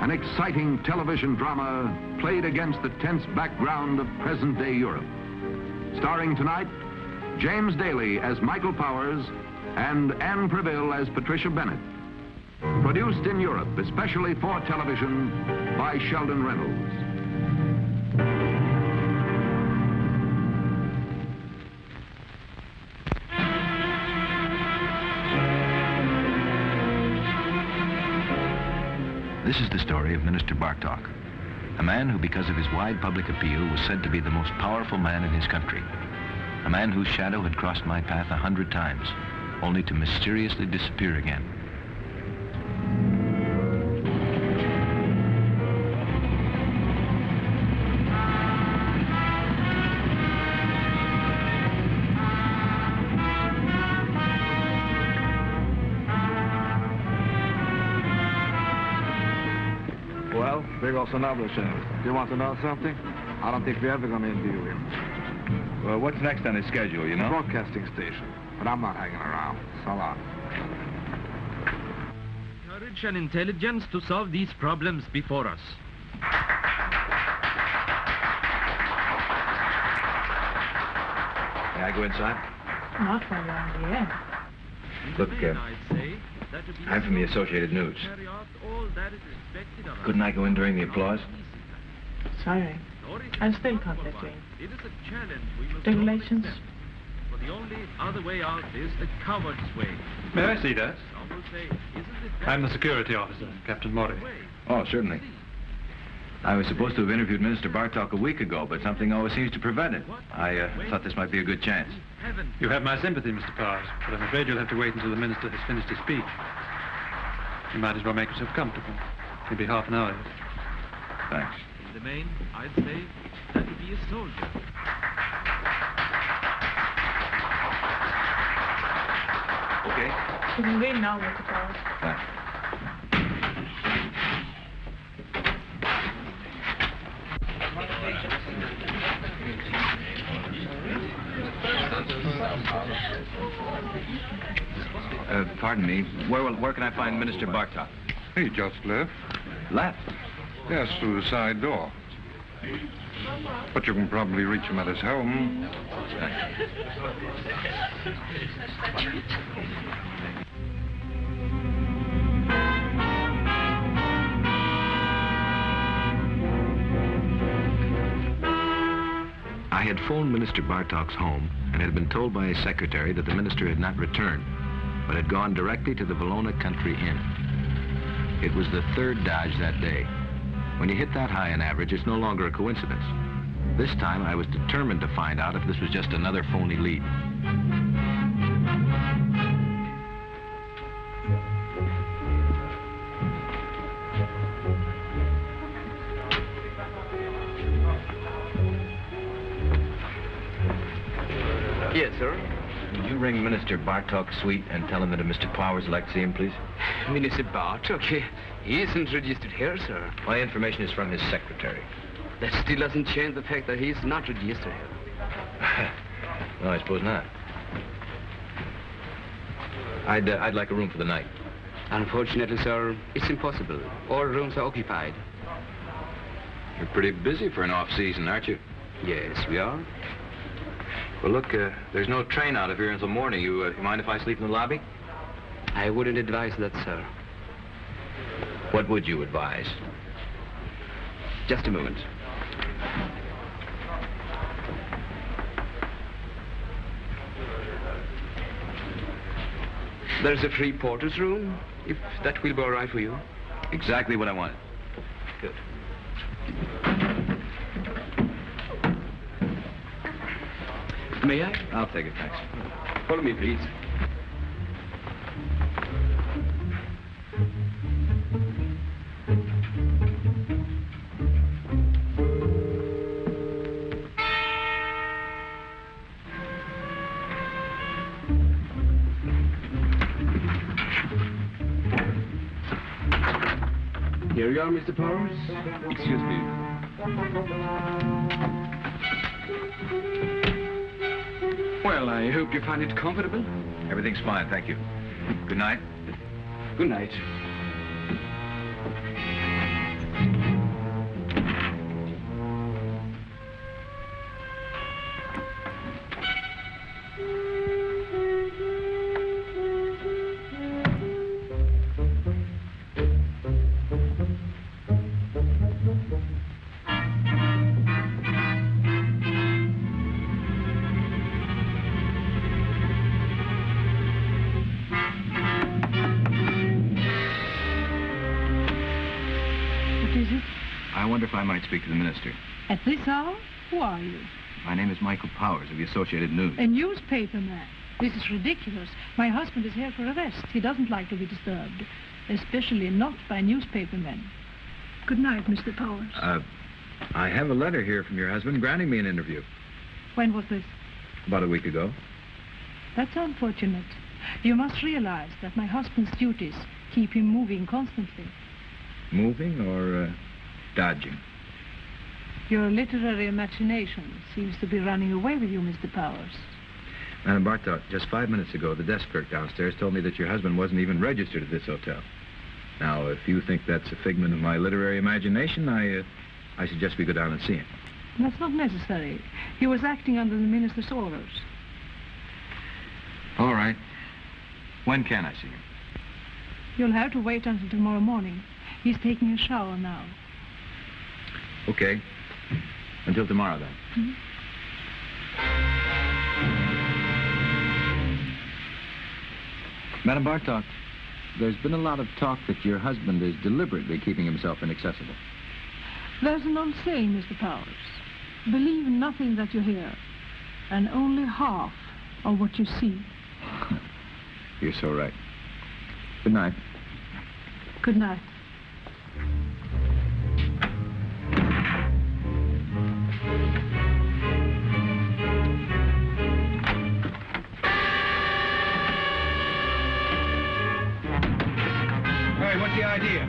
An exciting television drama played against the tense background of present-day Europe. Starring tonight, James Daly as Michael Powers and Anne Preville as Patricia Bennett. Produced in Europe, especially for television, by Sheldon Reynolds. This is the story of Minister Bartok, a man who, because of his wide public appeal, was said to be the most powerful man in his country. A man whose shadow had crossed my path 100 times, only to mysteriously disappear again. Well, there goes another sheriff. Do you want to know something? I don't think we're ever going to interview him. Well, what's next on his schedule, you know? Broadcasting station. But I'm not hanging around. So long. Courage and intelligence to solve these problems before us. May I go inside? Not while you're on the air. Look, I'm from the Associated News. Couldn't I go in during the applause? Sorry. I still can't let you in. Regulations? The only other way out is the coward's way. May I see that? I'm the security officer, Captain Mohr. Oh, certainly. I was supposed to have interviewed Minister Bartok a week ago, but something always seems to prevent it. I thought this might be a good chance. You have my sympathy, Mr. Powers, but I'm afraid you'll have to wait until the minister has finished his speech. You might as well make yourself comfortable. It'll be half an hour yet. Thanks. In the main, I'd say that would be a soldier. Okay. You can leave now, Mr. Powers. Thanks. Pardon me. Where can I find Minister Bartok? He just left. Left? Yes, through the side door. But you can probably reach him at his home. I had phoned Minister Bartok's home and had been told by his secretary that the minister had not returned, but had gone directly to the Valona Country Inn. It was the third dodge that day. When you hit that high an average, it's no longer a coincidence. This time, I was determined to find out if this was just another phony lead. Yes, sir. Would you ring Minister Bartok's suite and tell him that Mr. Powers would like to see him, please? Minister Bartok, he isn't registered here, sir. My information is from his secretary. That still doesn't change the fact that he's not registered here. No, I suppose not. I'd like a room for the night. Unfortunately, sir, it's impossible. All rooms are occupied. You're pretty busy for an off-season, aren't you? Yes, we are. Well, look, there's no train out of here until morning. You mind if I sleep in the lobby? I wouldn't advise that, sir. What would you advise? Just a moment. There's a free porter's room, if that will be all right for you. Exactly what I wanted. Good. May I? I'll take it, thanks. Follow me, please. Here you are, Mr. Powers. Excuse me. Well, I hope you find it comfortable. Everything's fine, thank you. Good night. Good night. I wonder if I might speak to the minister. At this hour? Who are you? My name is Michael Powers of the Associated News. A newspaper man. This is ridiculous. My husband is here for a rest. He doesn't like to be disturbed, especially not by newspaper men. Good night, Mr. Powers. I have a letter here from your husband granting me an interview. When was this? About a week ago. That's unfortunate. You must realize that my husband's duties keep him moving constantly. Moving or dodging? Your literary imagination seems to be running away with you, Mr. Powers. Madam Bartok, just 5 minutes ago, the desk clerk downstairs told me that your husband wasn't even registered at this hotel. Now, if you think that's a figment of my literary imagination, I suggest we go down and see him. That's not necessary. He was acting under the minister's orders. All right. When can I see him? You'll have to wait until tomorrow morning. He's taking a shower now. Okay. Until tomorrow, then. Mm-hmm. Madam Bartok, there's been a lot of talk that your husband is deliberately keeping himself inaccessible. There's an old saying, Mr. Powers. Believe nothing that you hear, and only half of what you see. You're so right. Good night. Good night. Hey, what's the idea?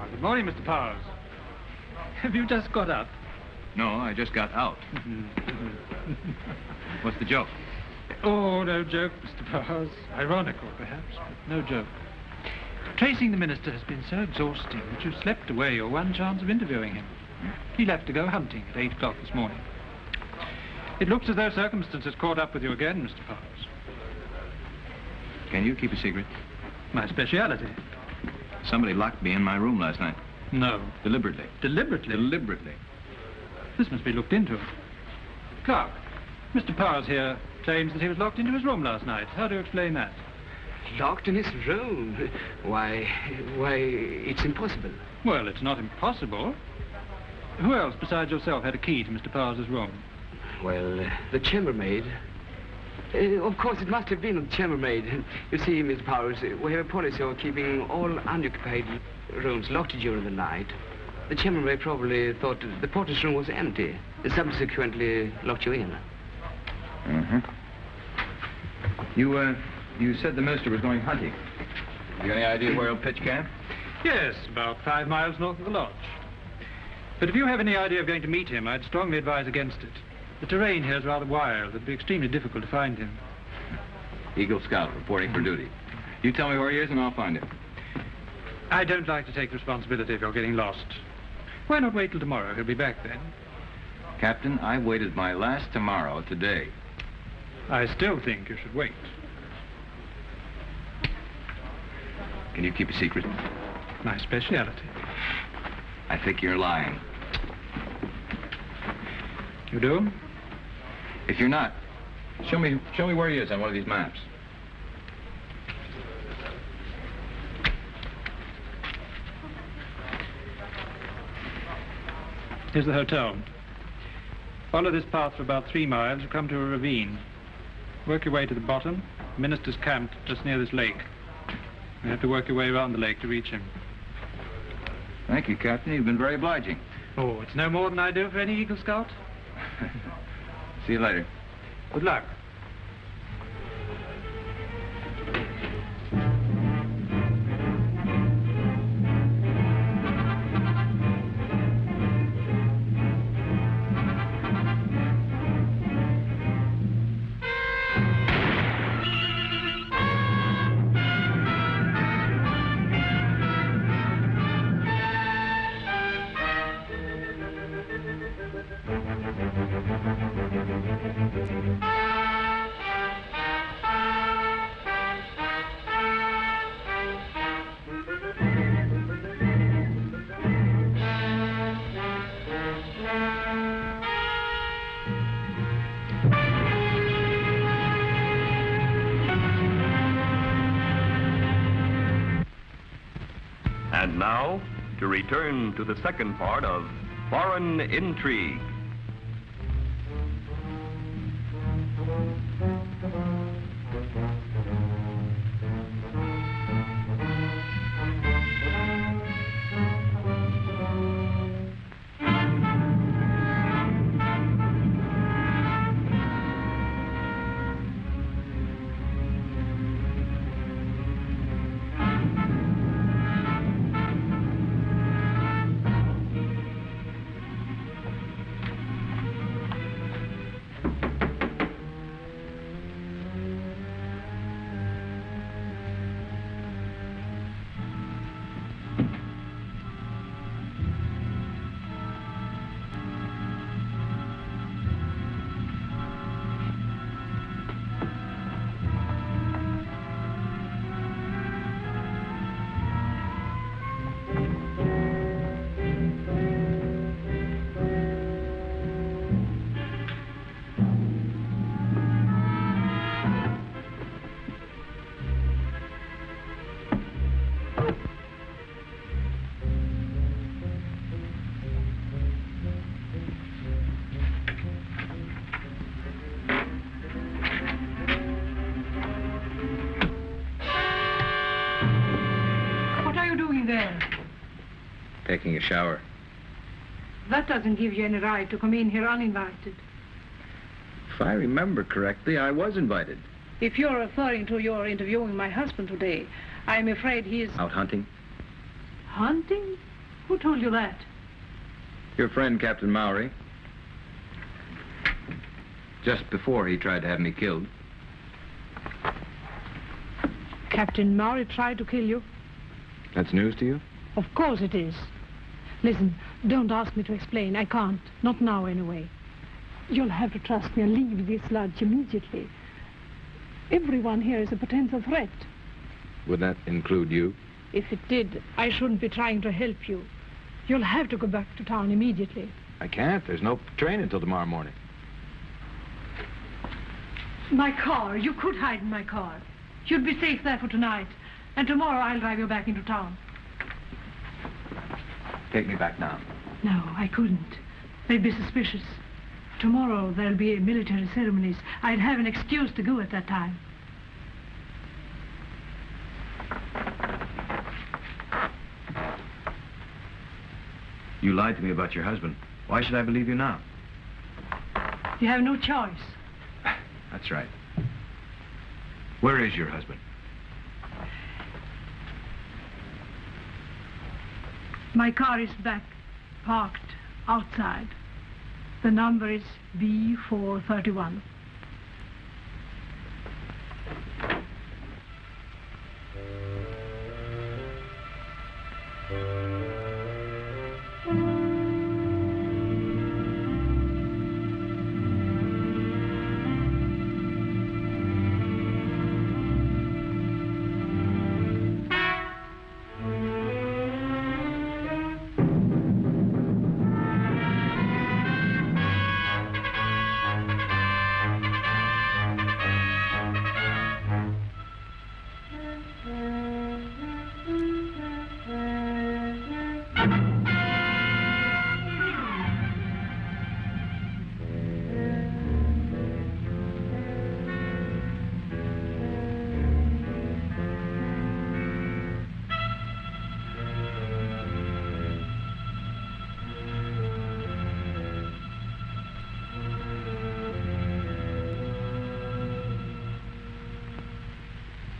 Good morning, Mr. Powers. Have you just got up? No, I just got out. What's the joke? Oh, no joke, Mr. Powers. Ironical, perhaps, but no joke. Tracing the minister has been so exhausting that you slept away your one chance of interviewing him. He left to go hunting at 8 o'clock this morning. It looks as though circumstances caught up with you again, Mr. Powers. Can you keep a secret? My speciality. Somebody locked me in my room last night. No. Deliberately. Deliberately? Deliberately. This must be looked into. Clark, Mr. Powers here claims that he was locked into his room last night. How do you explain that? Locked in his room? Why, it's impossible. Well, it's not impossible. Who else besides yourself had a key to Mr. Powers' room? Well, the chambermaid. Of course, it must have been the chambermaid. You see, Mr. Powers, we have a policy of keeping all unoccupied rooms locked during the night. The chambermaid probably thought the porter's room was empty and subsequently locked you in. Mm-hmm. You said the minister was going hunting. You got any idea where he'll pitch camp? Yes, about 5 miles north of the lodge. But if you have any idea of going to meet him, I'd strongly advise against it. The terrain here is rather wild. It'd be extremely difficult to find him. Eagle Scout reporting for duty. You tell me where he is and I'll find him. I don't like to take the responsibility if you're getting lost. Why not wait till tomorrow? He'll be back then. Captain, I waited my last tomorrow today. I still think you should wait. Can you keep a secret? My speciality. I think you're lying. You do? If you're not, show me where he is on one of these maps. Here's the hotel. Follow this path for about 3 miles. You come to a ravine. work your way to the bottom. The minister's camped just near this lake. You have to work your way around the lake to reach him. Thank you, Captain. You've been very obliging. Oh, it's no more than I do for any Eagle Scout. See you later. Good luck. And now, to return to the second part of Foreign Intrigue. Taking a shower. That doesn't give you any right to come in here uninvited. If I remember correctly, I was invited. If you're referring to your interviewing my husband today, I'm afraid he is... Out hunting? Hunting? Who told you that? Your friend, Captain Mowry. Just before he tried to have me killed. Captain Mowry tried to kill you? That's news to you? Of course it is. Listen, don't ask me to explain. I can't. Not now, anyway. You'll have to trust me and leave this lodge immediately. Everyone here is a potential threat. Would that include you? If it did, I shouldn't be trying to help you. You'll have to go back to town immediately. I can't. There's no train until tomorrow morning. My car. You could hide in my car. You'd be safe there for tonight. And tomorrow I'll drive you back into town. Take me back now. No, I couldn't. They'd be suspicious. Tomorrow there'll be military ceremonies. I'd have an excuse to go at that time. You lied to me about your husband. Why should I believe you now? You have no choice. That's right. Where is your husband? My car is back, parked outside. The number is B431.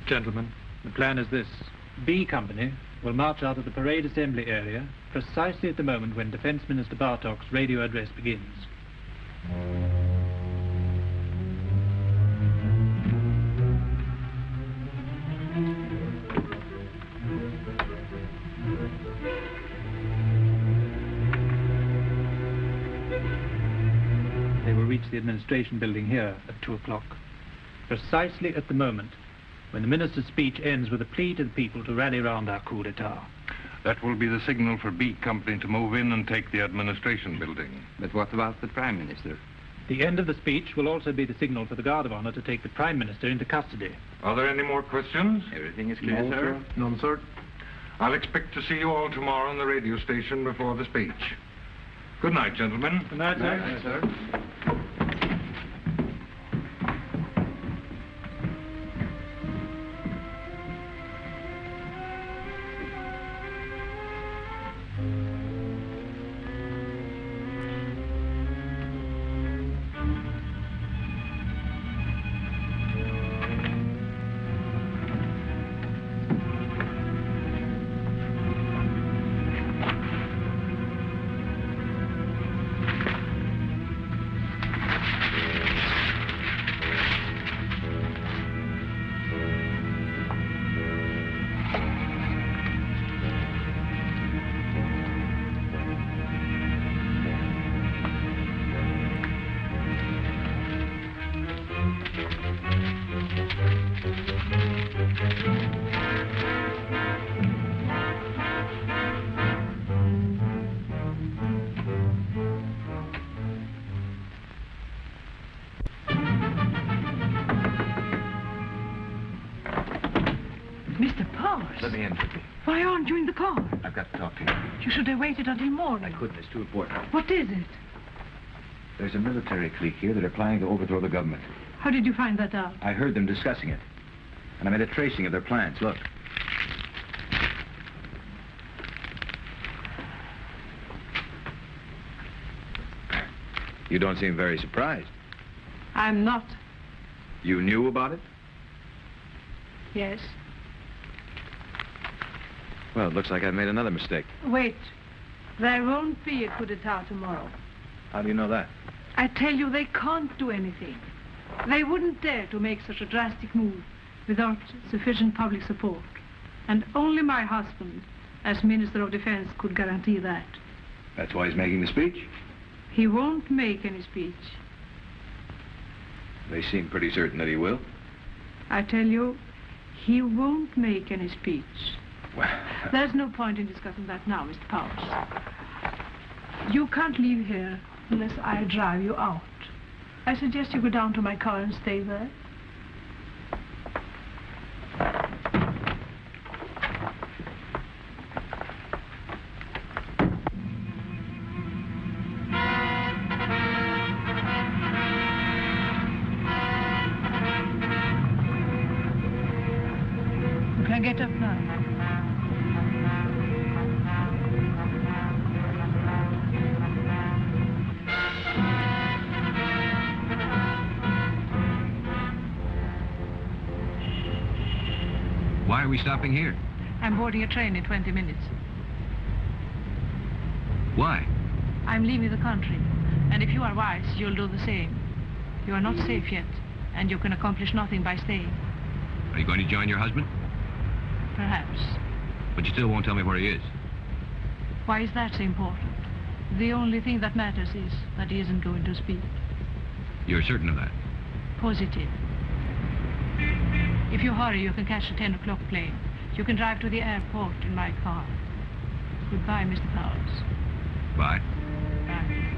Gentlemen, the plan is this. B Company will march out of the parade assembly area precisely at the moment when Defense Minister Bartok's radio address begins. They will reach the administration building here at 2 o'clock, precisely at the moment when the minister's speech ends with a plea to the people to rally round our coup d'etat. That will be the signal for B Company to move in and take the administration building. But what about the Prime Minister? The end of the speech will also be the signal for the Guard of Honor to take the Prime Minister into custody. Are there any more questions? Everything is clear, sir. None, sir. I'll expect to see you all tomorrow on the radio station before the speech. Good night, gentlemen. Good night, sir. Good night, sir. Let me in quickly. Why aren't you in the car? I've got to talk to you. You should have waited until morning. I couldn't. It's too important. What is it? There's a military clique here that are planning to overthrow the government. How did you find that out? I heard them discussing it. And I made a tracing of their plans. Look. You don't seem very surprised. I'm not. You knew about it? Yes. Well, it looks like I've made another mistake. Wait. There won't be a coup d'etat tomorrow. How do you know that? I tell you, they can't do anything. They wouldn't dare to make such a drastic move without sufficient public support. And only my husband, as Minister of Defense, could guarantee that. That's why he's making the speech? He won't make any speech. They seem pretty certain that he will. I tell you, he won't make any speech. Well... There's no point in discussing that now, Mr. Powers. You can't leave here unless I drive you out. I suggest you go down to my car and stay there. You can get up now. Why are we stopping here? I'm boarding a train in 20 minutes. Why? I'm leaving the country. And if you are wise, you'll do the same. You are not safe yet, and you can accomplish nothing by staying. Are you going to join your husband? Perhaps. But you still won't tell me where he is. Why is that so important? The only thing that matters is that he isn't going to speak. You're certain of that? Positive. If you hurry, you can catch the 10 o'clock plane. You can drive to the airport in my car. Goodbye, Mr. Powers. Bye. Bye.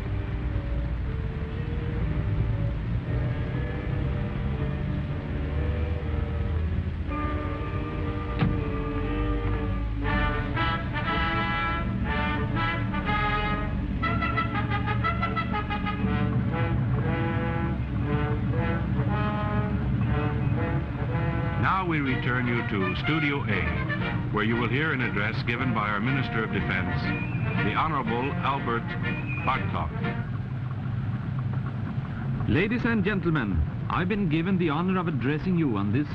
Now we return you to Studio A, where you will hear an address given by our Minister of Defense, the Honorable Albert Bartok. Ladies and gentlemen, I've been given the honor of addressing you on this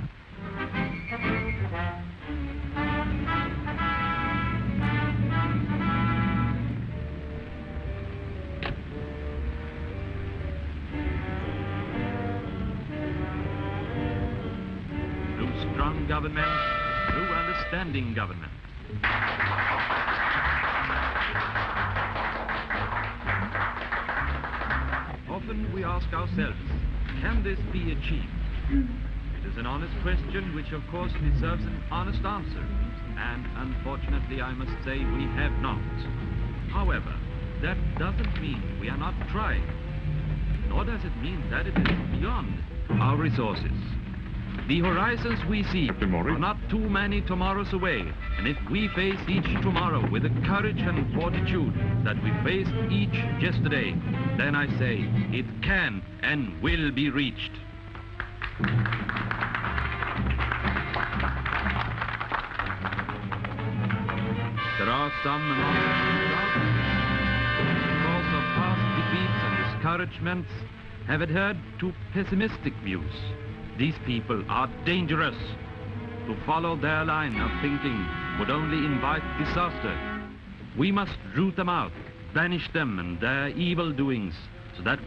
strong government through understanding government. Often we ask ourselves, can this be achieved? It is an honest question which of course deserves an honest answer, and unfortunately I must say we have not. However, that doesn't mean we are not trying, nor does it mean that it is beyond our resources. The horizons we see are not too many tomorrows away, and if we face each tomorrow with the courage and fortitude that we faced each yesterday, then I say it can and will be reached. There are some among us who, because of past defeats and discouragements, have adhered to pessimistic views. These people are dangerous. To follow their line of thinking would only invite disaster. We must root them out, banish them and their evil doings, so that...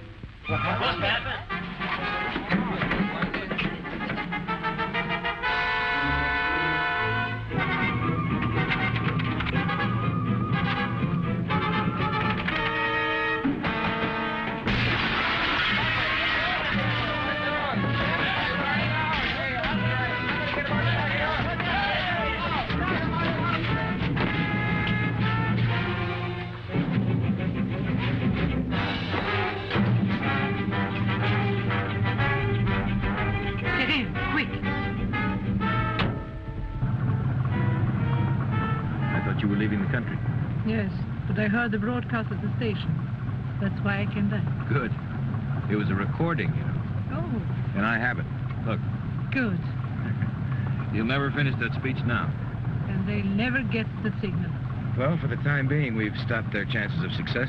What happened? Yes, but I heard the broadcast at the station. That's why I came back. Good. It was a recording, you know. Oh. And I have it. Look. Good. You'll never finish that speech now. And they'll never get the signal. Well, for the time being, we've stopped their chances of success.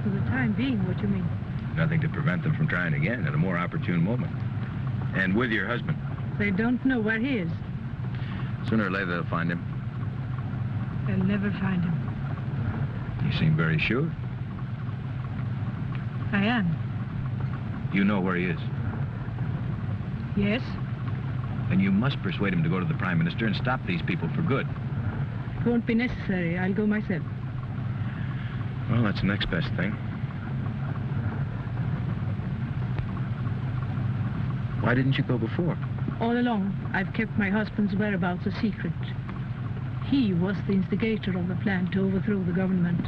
For the time being, what do you mean? Nothing to prevent them from trying again at a more opportune moment. And with your husband. They don't know where he is. Sooner or later, they'll find him. They'll never find him. You seem very sure. I am. You know where he is? Yes. Then you must persuade him to go to the Prime Minister and stop these people for good. It won't be necessary. I'll go myself. Well, that's the next best thing. Why didn't you go before? All along, I've kept my husband's whereabouts a secret. He was the instigator of the plan to overthrow the government.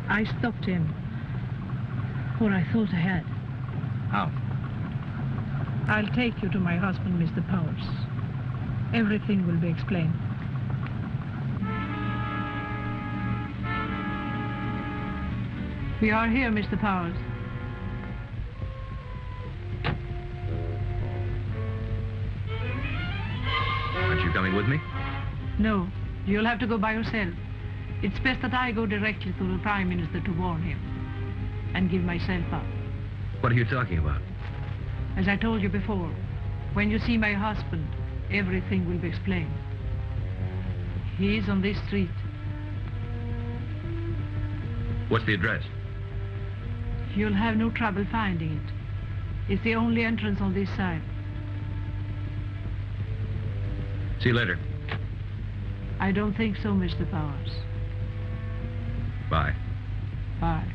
I stopped him. Or I thought I had. How? I'll take you to my husband, Mr. Powers. Everything will be explained. We are here, Mr. Powers. Aren't you coming with me? No. You'll have to go by yourself. It's best that I go directly to the Prime Minister to warn him and give myself up. What are you talking about? As I told you before, when you see my husband, everything will be explained. He is on this street. What's the address? You'll have no trouble finding it. It's the only entrance on this side. See you later. I don't think so, Mr. Powers. Bye. Bye.